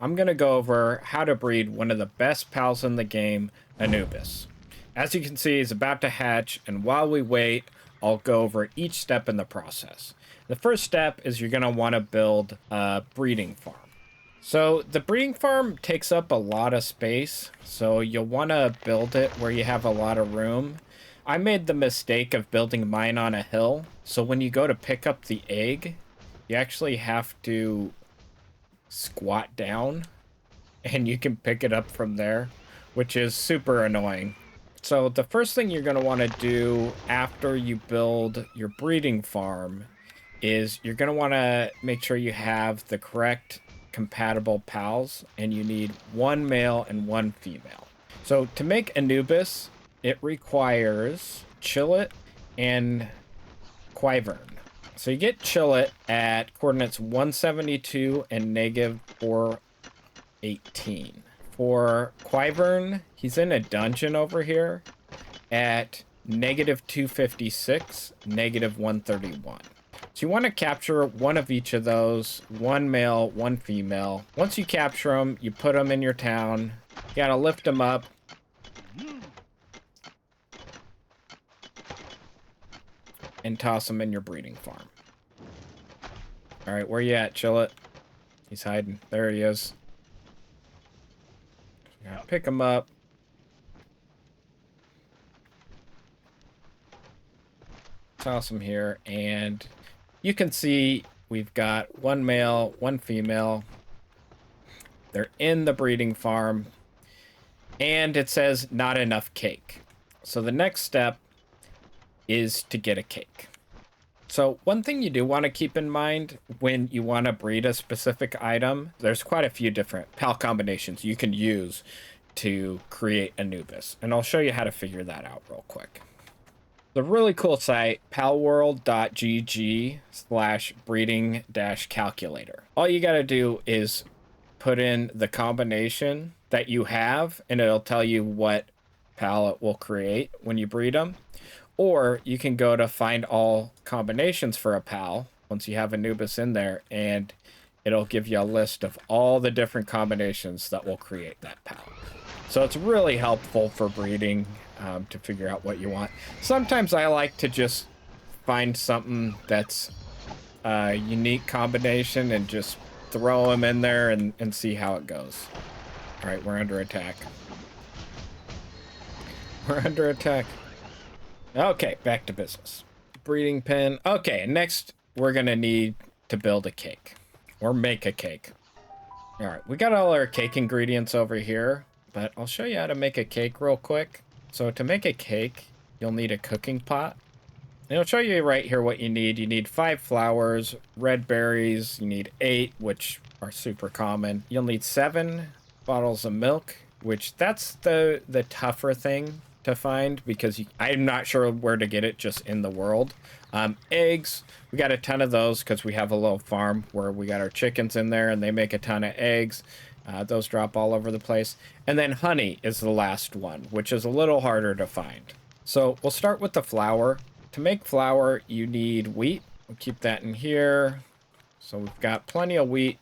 I'm going to go over how to breed one of the best pals in the game, Anubis. As you can see, he's about to hatch, and while we wait, I'll go over each step in the process. The first step is you're going to want to build a breeding farm. So the breeding farm takes up a lot of space, so you'll want to build it where you have a lot of room. I made the mistake of building mine on a hill, so when you go to pick up the egg, you actually have to squat down, and you can pick it up from there, which is super annoying. So the first thing you're going to want to do after you build your breeding farm is you're going to want to make sure you have the correct compatible pals, and you need one male and one female. So to make Anubis, it requires Chillet and Quivern. So you get Chillet at coordinates 172 and negative 418. For Quivern, he's in a dungeon over here at negative 256, negative 131. So you want to capture one of each of those, one male, one female. Once you capture them, you put them in your town. You gotta lift them up. And toss them in your breeding farm. All right, where you at, Chillet? He's hiding. There he is. Pick him up. Toss him here, and you can see we've got one male, one female. They're in the breeding farm, and it says not enough cake. So the next step is to get a cake. So one thing you do want to keep in mind when you want to breed a specific item, there's quite a few different pal combinations you can use to create Anubis, and I'll show you how to figure that out real quick. The really cool site, palworld.gg/breeding-calculator. All you got to do is put in the combination that you have, and it'll tell you what pal it will create when you breed them. Or you can go to find all combinations for a pal once you have Anubis in there, and it'll give you a list of all the different combinations that will create that pal. So it's really helpful for breeding to figure out what you want. Sometimes I like to just find something that's a unique combination and just throw them in there and see how it goes. All right, we're under attack. We're under attack. Okay, back to business. Breeding pen. Okay, next we're gonna need to build a cake or make a cake. All right, we got all our cake ingredients over here, but I'll show you how to make a cake real quick. So to make a cake, you'll need a cooking pot. And it'll show you right here what you need. You need 5 flowers, red berries. You need 8, which are super common. You'll need 7 bottles of milk, which that's the tougher thing to find because I'm not sure where to get it just in the world. Eggs, we got a ton of those because we have a little farm where we got our chickens in there and they make a ton of eggs. Those drop all over the place. And then honey is the last one, which is a little harder to find. So we'll start with the flour. To make flour, you need wheat. We'll keep that in here. So we've got plenty of wheat.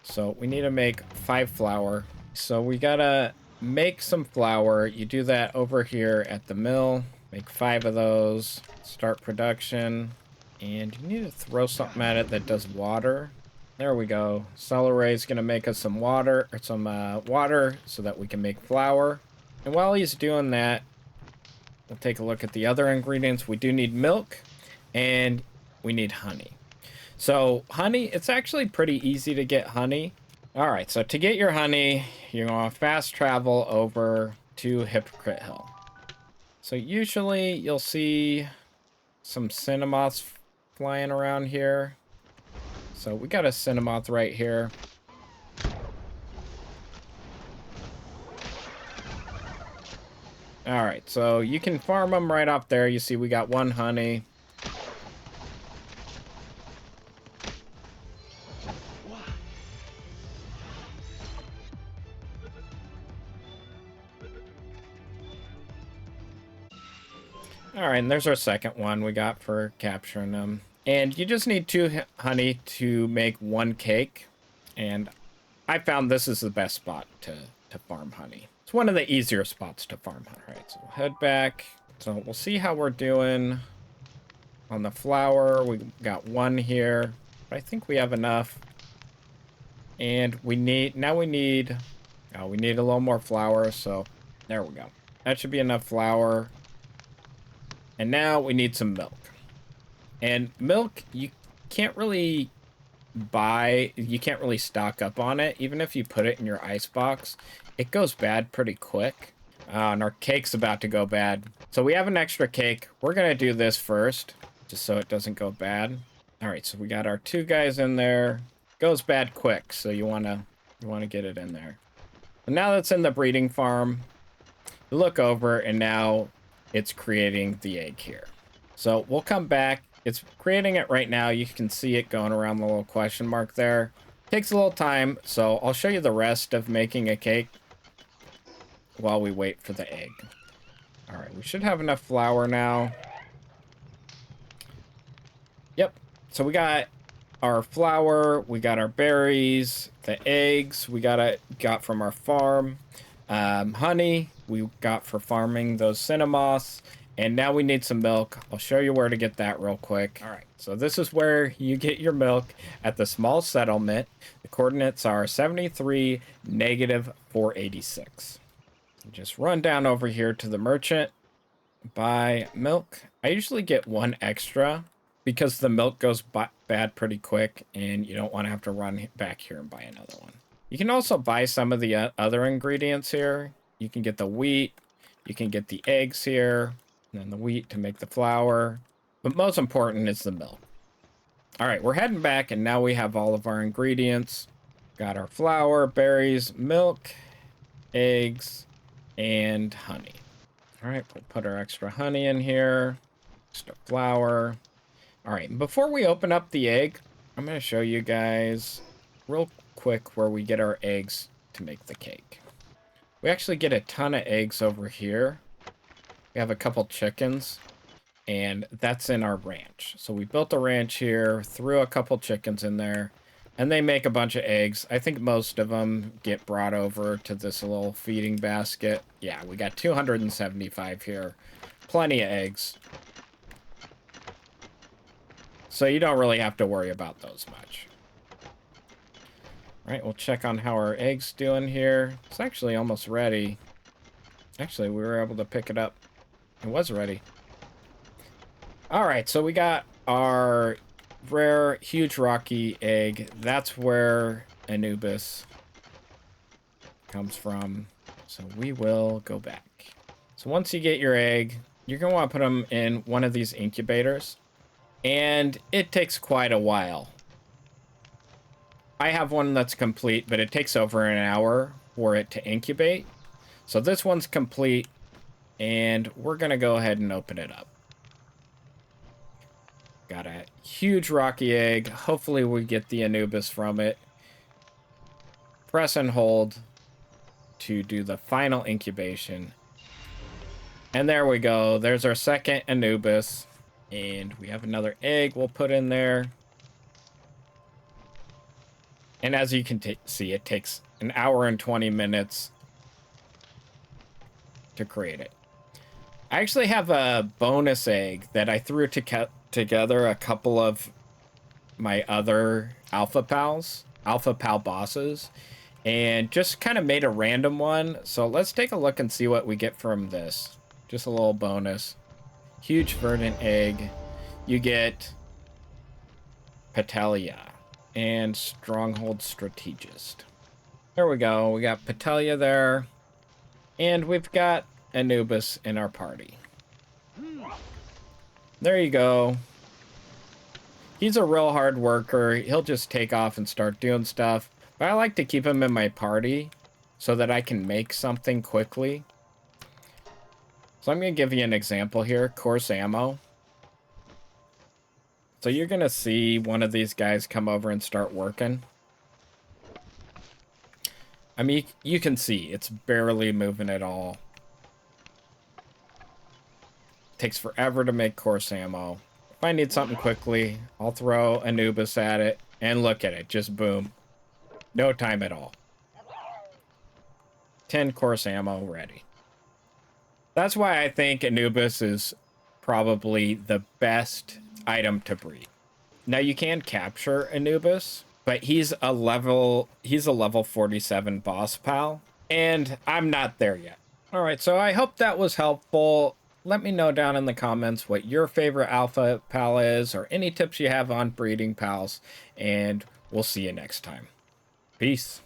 So we need to make 5 flour. So we gotta make some flour. You do that over here at the mill. Make 5 of those. Start production. And you need to throw something at it that does water. There we go. Celery is going to make us some water so that we can make flour. And while he's doing that, we'll take a look at the other ingredients. We do need milk and we need honey. So honey, it's actually pretty easy to get honey. All right, so to get your honey, you're going to fast travel over to Hypocrite Hill. So usually you'll see some cinnamoths flying around here. So we got a cinnamoth right here. All right, so you can farm them right up there. You see we got 1 honey. All right, and there's our second one we got for capturing them. And you just need 2 honey to make 1 cake. And I found this is the best spot to farm honey. It's one of the easier spots to farm honey. All right, so we'll head back. So we'll see how we're doing on the flour. We got one here, but I think we have enough. And we need a little more flour. So there we go. That should be enough flour. And now we need some milk. And milk, you can't really stock up on it. Even if you put it in your ice box, it goes bad pretty quick. And our cake's about to go bad. So we have an extra cake. We're gonna do this first, just so it doesn't go bad. All right, so we got our 2 guys in there. Goes bad quick, so you wanna get it in there. And now that's in the breeding farm, you look over and now it's creating the egg here. So we'll come back. It's creating it right now. You can see it going around the little question mark there. Takes a little time, so I'll show you the rest of making a cake while we wait for the egg. All right, we should have enough flour now. Yep, so we got our flour, we got our berries, the eggs we got from our farm, honey we got for farming those cinnamoths, and now we need some milk. I'll show you where to get that real quick. All right, so this is where you get your milk at the small settlement. The coordinates are 73, negative 486. Just run down over here to the merchant, buy milk. I usually get 1 extra because the milk goes bad pretty quick and you don't want to have to run back here and buy another one. You can also buy some of the other ingredients here. You can get the wheat, you can get the eggs here, and then the wheat to make the flour. But most important is the milk. All right, we're heading back and now we have all of our ingredients. Got our flour, berries, milk, eggs, and honey. All right, we'll put our extra honey in here, extra flour. All right, before we open up the egg, I'm going to show you guys real quick where we get our eggs to make the cake. We actually get a ton of eggs over here. We have a couple chickens, and that's in our ranch. So we built a ranch here, threw a couple chickens in there, and they make a bunch of eggs. I think most of them get brought over to this little feeding basket. Yeah, we got 275 here. Plenty of eggs. So you don't really have to worry about those much. All right, we'll check on how our egg's doing here. It's actually almost ready. Actually, we were able to pick it up. It was ready. All right, so we got our rare, huge, rocky egg. That's where Anubis comes from. So we will go back. So once you get your egg, you're going to want to put them in one of these incubators. And it takes quite a while. I have one that's complete, but it takes over an hour for it to incubate. So this one's complete, and we're going to go ahead and open it up. Got a huge rocky egg. Hopefully we get the Anubis from it. Press and hold to do the final incubation. And there we go. There's our second Anubis. And we have another egg we'll put in there. And as you can see, it takes an hour and 20 minutes to create it. I actually have a bonus egg that I threw together a couple of my other Alpha Pal bosses, and just kind of made a random one. So let's take a look and see what we get from this. Just a little bonus. Huge verdant egg. You get Patelia and Stronghold Strategist. There we go. We got Patelia there. And we've got Anubis in our party. There you go. He's a real hard worker. He'll just take off and start doing stuff. But I like to keep him in my party so that I can make something quickly. So I'm going to give you an example here. Coarse ammo. So you're going to see one of these guys come over and start working. I mean, you can see it's barely moving at all. Takes forever to make coarse ammo. If I need something quickly, I'll throw Anubis at it. And look at it. Just boom. No time at all. 10 course ammo ready. That's why I think Anubis is probably the best item to breed. Now you can capture Anubis, but he's a level 47 boss pal, and I'm not there yet. All right, so I hope that was helpful. Let me know down in the comments what your favorite alpha pal is, or any tips you have on breeding pals, and we'll see you next time. Peace.